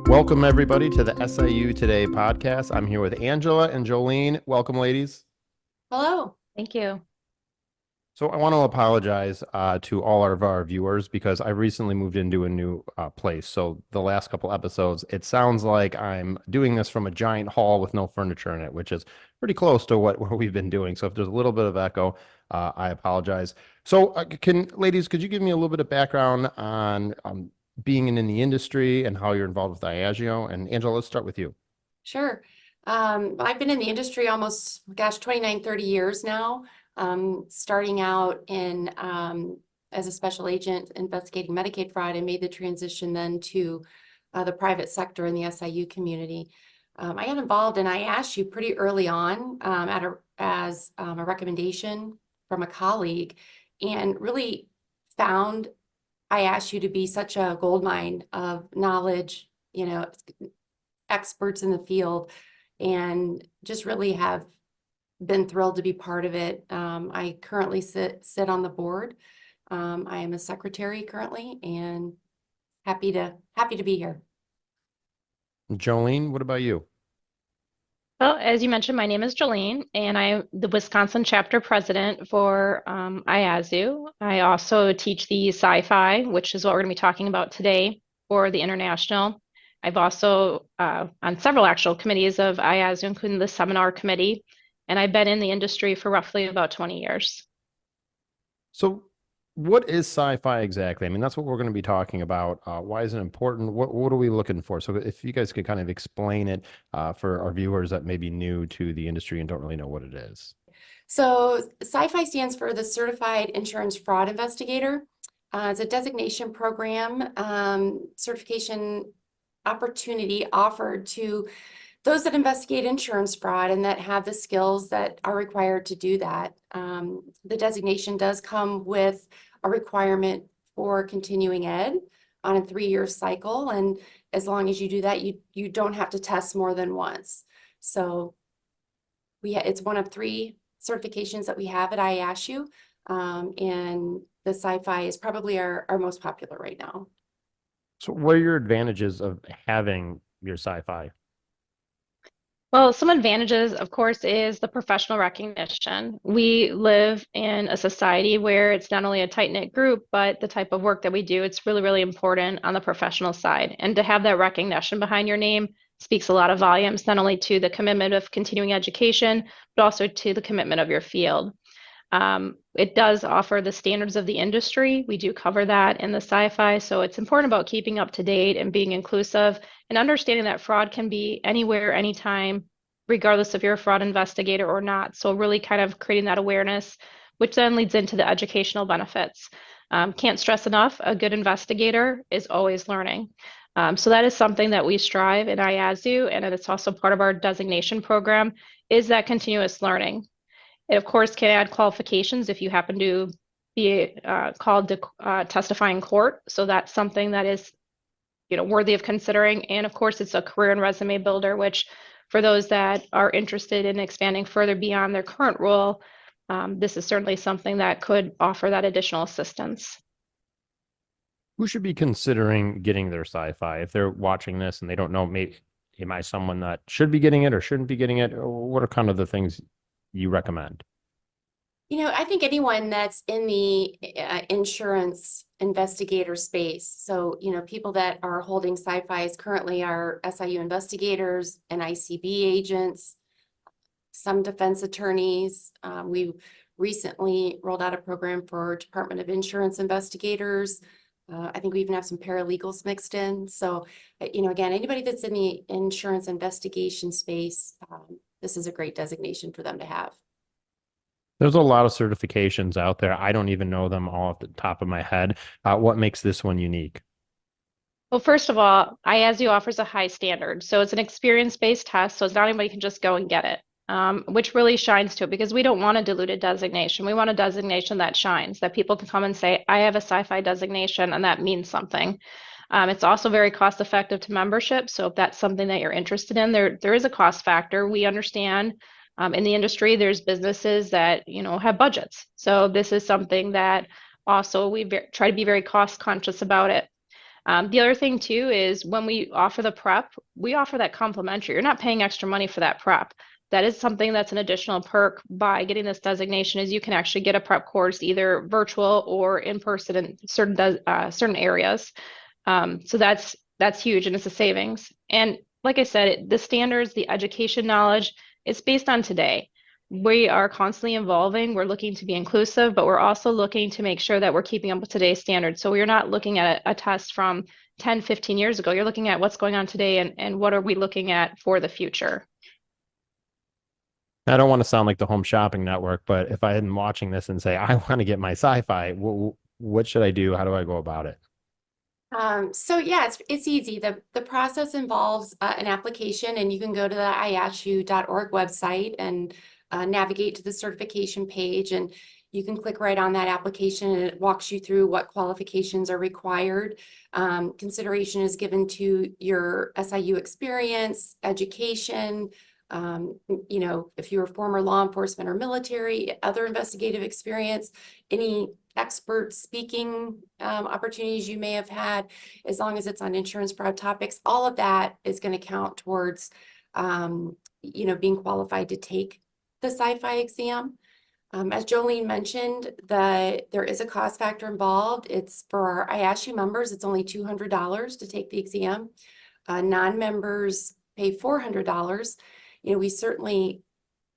Welcome, everybody, to the SIU Today Podcast. I'm here with Angela and Jolene. Welcome, ladies. Hello. Thank you. So I want to apologize to all of our viewers because I recently moved into a new place. So the last couple episodes, it sounds like I'm doing this from a giant hall with no furniture in it, which is pretty close to what we've been doing. So if there's a little bit of echo, I apologize. So ladies, could you give me a little bit of background on being in the industry and how you're involved with IASIU? And Angela, let's start with you. Sure. I've been in the industry almost, 29, 30 years now. Starting out in as a special agent investigating Medicaid fraud, and made the transition then to the private sector in the SIU community. I got involved in IASIU pretty early on as a recommendation from a colleague, and really found IASIU to be such a goldmine of knowledge, experts in the field, and just really have been thrilled to be part of it. I currently sit on the board. I am a secretary currently, and happy to be here. Jolene, what about you? Well, as you mentioned, my name is Jolene, and I'm the Wisconsin chapter president for IASIU. I also teach the CIFI, which is what we're going to be talking about today, for the international. I've also on several actual committees of IASIU, including the seminar committee, and I've been in the industry for roughly about 20 years. So what is CIFI exactly? I mean, that's what we're going to be talking about. Why is it important? What are we looking for? So if you guys could kind of explain it for our viewers that may be new to the industry and don't really know what it is. So CIFI stands for the Certified Insurance Fraud Investigator. It's a designation program, certification opportunity offered to those that investigate insurance fraud and that have the skills that are required to do that. The designation does come with a requirement for continuing ed on a 3-year cycle. And as long as you do that, you don't have to test more than once. So it's one of 3 certifications that we have at IASIU. And the CIFI is probably our most popular right now. So what are your advantages of having your CIFI? Well, some advantages, of course, is the professional recognition. We live in a society where it's not only a tight-knit group, but the type of work that we do, it's really, really important on the professional side. And to have that recognition behind your name speaks a lot of volumes, not only to the commitment of continuing education, but also to the commitment of your field. It does offer the standards of the industry. We do cover that in the CIFI. So it's important about keeping up to date and being inclusive and understanding that fraud can be anywhere, anytime, regardless if you're a fraud investigator or not. So really kind of creating that awareness, which then leads into the educational benefits. Can't stress enough, a good investigator is always learning. So that is something that we strive in IASIU, and it's also part of our designation program, is that continuous learning. It, of course, can add qualifications if you happen to be called to testify in court. So that's something that is, worthy of considering. And of course, it's a career and resume builder, which for those that are interested in expanding further beyond their current role, this is certainly something that could offer that additional assistance. Who should be considering getting their CIFI if they're watching this and they don't know, maybe, am I someone that should be getting it or shouldn't be getting it? What are kind of the things you recommend? I think anyone that's in the insurance investigator space. So, people that are holding CIFIs currently are SIU investigators and ICB agents, some defense attorneys. We recently rolled out a program for Department of Insurance investigators. I think we even have some paralegals mixed in. So, again, anybody that's in the insurance investigation space, this is a great designation for them to have. There's a lot of certifications out there. I don't even know them all off the top of my head. What makes this one unique? Well, first of all, IASIU offers a high standard. So it's an experience-based test. So it's not anybody can just go and get it, which really shines to it because we don't want a diluted designation. We want a designation that shines, that people can come and say, I have a CIFI designation, and that means something. It's also very cost effective to membership. So if that's something that you're interested in, there is a cost factor. We understand in the industry, there's businesses that, have budgets. So this is something that also we try to be very cost conscious about it. The other thing too is when we offer the prep, we offer that complimentary. You're not paying extra money for that prep. That is something that's an additional perk by getting this designation is you can actually get a prep course either virtual or in person in certain areas. So that's huge and it's a savings. And like I said, the standards, the education knowledge, it's based on today. We are constantly evolving. We're looking to be inclusive, but we're also looking to make sure that we're keeping up with today's standards. So we're not looking at a test from 10, 15 years ago. You're looking at what's going on today and what are we looking at for the future. I don't want to sound like the Home Shopping Network, but if I had been watching this and say, I want to get my sci-fi, what should I do? How do I go about it? So yeah, it's easy. The process involves an application, and you can go to the IASIU.org website and navigate to the certification page, and you can click right on that application, and it walks you through what qualifications are required. Consideration is given to your SIU experience, education, if you're a former law enforcement or military, other investigative experience, any expert speaking opportunities you may have had, as long as it's on insurance fraud topics, all of that is going to count towards, being qualified to take the CIFI exam. As Jolene mentioned, there is a cost factor involved. It's for our IASIU members, it's only $200 to take the exam. Non-members pay $400. We certainly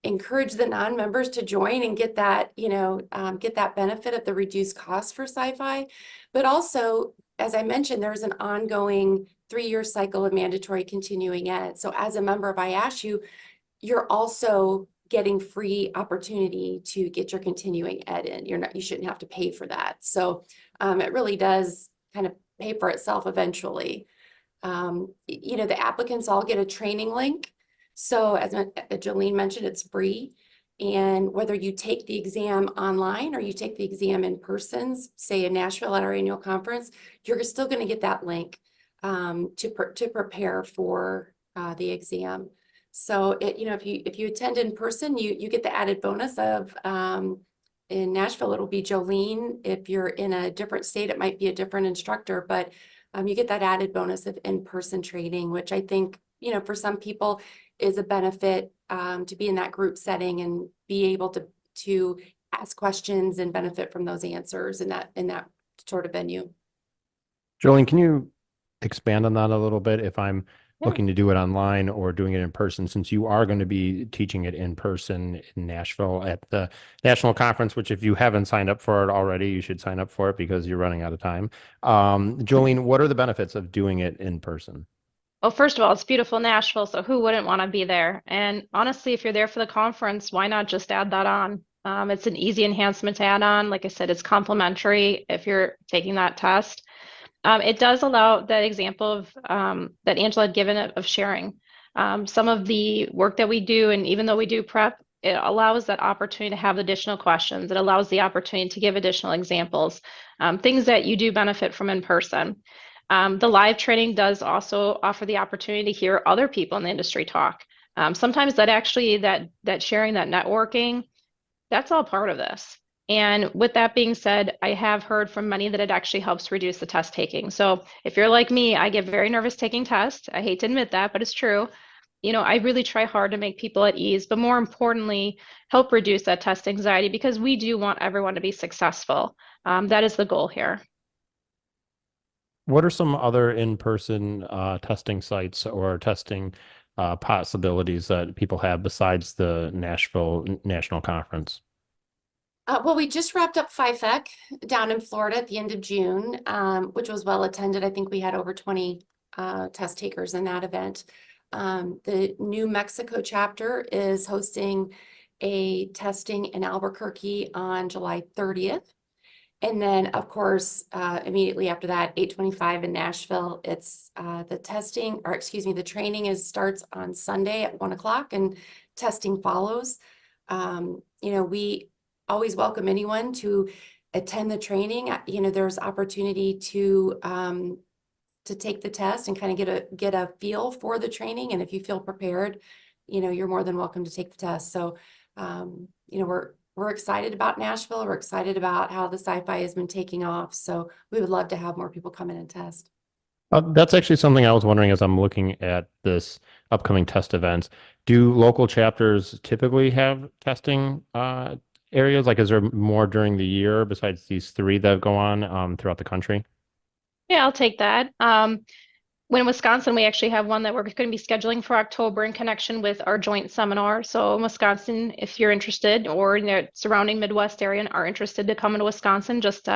encourage the non-members to join and get that, get that benefit of the reduced cost for CIFI. But also, as I mentioned, there's an ongoing 3-year cycle of mandatory continuing ed. So as a member of IASIU, you're also getting free opportunity to get your continuing ed in. You shouldn't have to pay for that. So it really does kind of pay for itself eventually. The applicants all get a training link. So as Jolene mentioned, it's free. And whether you take the exam online or you take the exam in person, say in Nashville at our annual conference, you're still going to get that link to prepare for the exam. So if you attend in person, you get the added bonus of in Nashville, it'll be Jolene. If you're in a different state, it might be a different instructor, but you get that added bonus of in-person training, which I think, for some people is a benefit to be in that group setting and be able to ask questions and benefit from those answers in that sort of venue. Jolene, can you expand on that a little bit if I'm looking to do it online or doing it in person, since you are going to be teaching it in person in Nashville at the national conference, which if you haven't signed up for it already, you should sign up for it because you're running out of time. Jolene, what are the benefits of doing it in person? Well, first of all, it's beautiful Nashville, so who wouldn't want to be there? And honestly, if you're there for the conference, why not just add that on? It's an easy enhancement to add on. Like I said, it's complimentary if you're taking that test. It does allow that example of that Angela had given of sharing. Some of the work that we do, and even though we do prep, it allows that opportunity to have additional questions. It allows the opportunity to give additional examples, things that you do benefit from in person. The live training does also offer the opportunity to hear other people in the industry talk. Sometimes that sharing, that networking, that's all part of this. And with that being said, I have heard from many that it actually helps reduce the test taking. So if you're like me, I get very nervous taking tests. I hate to admit that, but it's true. I really try hard to make people at ease, but more importantly, help reduce that test anxiety because we do want everyone to be successful. That is the goal here. What are some other in-person testing sites or testing possibilities that people have besides the Nashville National Conference? Well, we just wrapped up FIFEC down in Florida at the end of June, which was well attended. I think we had over 20 test takers in that event. The New Mexico chapter is hosting a testing in Albuquerque on July 30th. And then, of course, immediately after that, 8/25 in Nashville, it's the training starts on Sunday at 1 o'clock and testing follows. We always welcome anyone to attend the training. There's opportunity to take the test and kind of get a feel for the training. And if you feel prepared, you're more than welcome to take the test. So, we're excited about Nashville. We're excited about how the CIFI has been taking off. So we would love to have more people come in and test. That's actually something I was wondering as I'm looking at this upcoming test events. Do local chapters typically have testing areas? Like, is there more during the year besides these three that go on throughout the country? Yeah, I'll take that. When in Wisconsin, we actually have one that we're going to be scheduling for October in connection with our joint seminar. So in Wisconsin, if you're interested or in the surrounding Midwest area and are interested to come into Wisconsin, just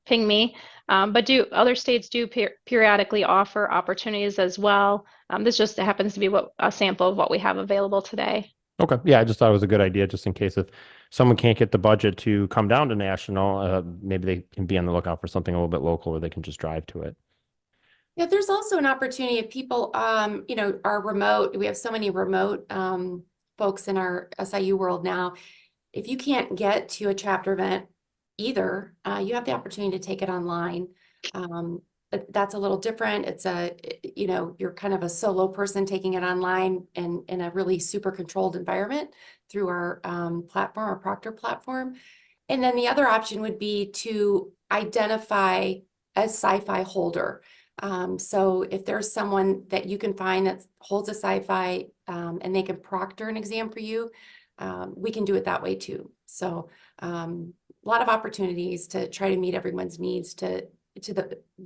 ping me. But do other states do periodically offer opportunities as well? This just happens to be a sample of what we have available today. Okay. Yeah, I just thought it was a good idea just in case if someone can't get the budget to come down to national, maybe they can be on the lookout for something a little bit local where they can just drive to it. Yeah, there's also an opportunity if people, are remote. We have so many remote folks in our SIU world now. If you can't get to a chapter event either, you have the opportunity to take it online. But that's a little different. You're kind of a solo person taking it online and in a really super controlled environment through our platform, our Proctor platform. And then the other option would be to identify a CIFI holder. So if there's someone that you can find that holds a CIFI and they can proctor an exam for you, we can do it that way too. So a lot of opportunities to try to meet everyone's needs to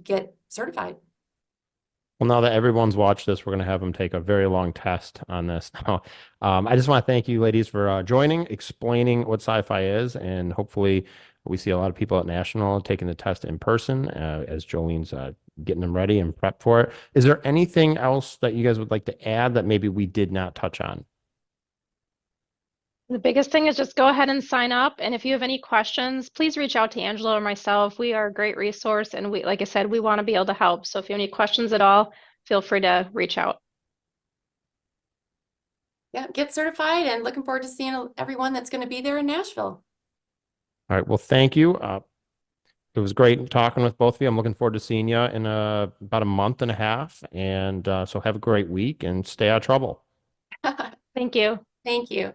get certified. Well, now that everyone's watched this, we're going to have them take a very long test on this. Now, I just want to thank you, ladies, for joining, explaining what sci-fi is, and hopefully we see a lot of people at National taking the test in person as Jolene's getting them ready and prep for it. Is there anything else that you guys would like to add that maybe we did not touch on? The biggest thing is just go ahead and sign up. And if you have any questions, please reach out to Angela or myself. We are a great resource. And like I said, we want to be able to help. So if you have any questions at all, feel free to reach out. Yeah, get certified and looking forward to seeing everyone that's going to be there in Nashville. All right. Well, thank you. It was great talking with both of you. I'm looking forward to seeing you in about a month and a half. And so have a great week and stay out of trouble. Thank you. Thank you.